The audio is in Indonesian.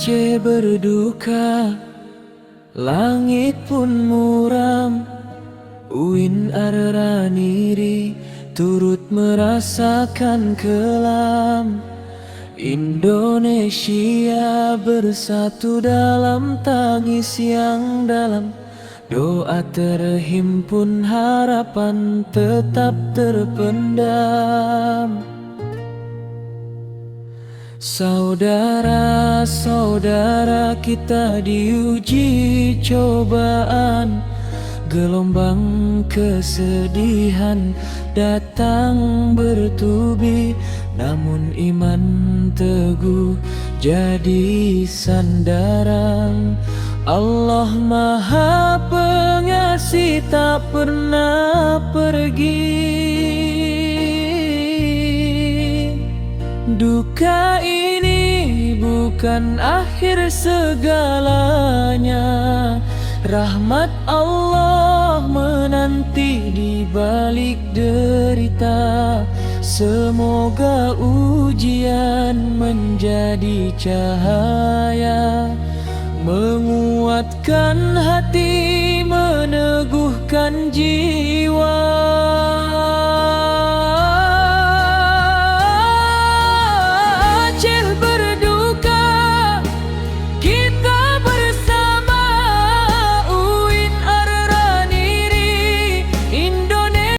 Aceh berduka, langit pun muram. Uin Araniri turut merasakan kelam. Indonesia bersatu dalam tangis yang dalam. Doa terhimpun, harapan tetap terpendam. Saudara-saudara kita diuji cobaan, gelombang kesedihan datang bertubi, namun iman teguh jadi sandaran. Allah Maha Pengasih tak pernah pergi. Duka ini bukan akhir segalanya. Rahmat Allah menanti di balik derita. Semoga ujian menjadi cahaya, menguatkan hati, meneguhkan jiwa.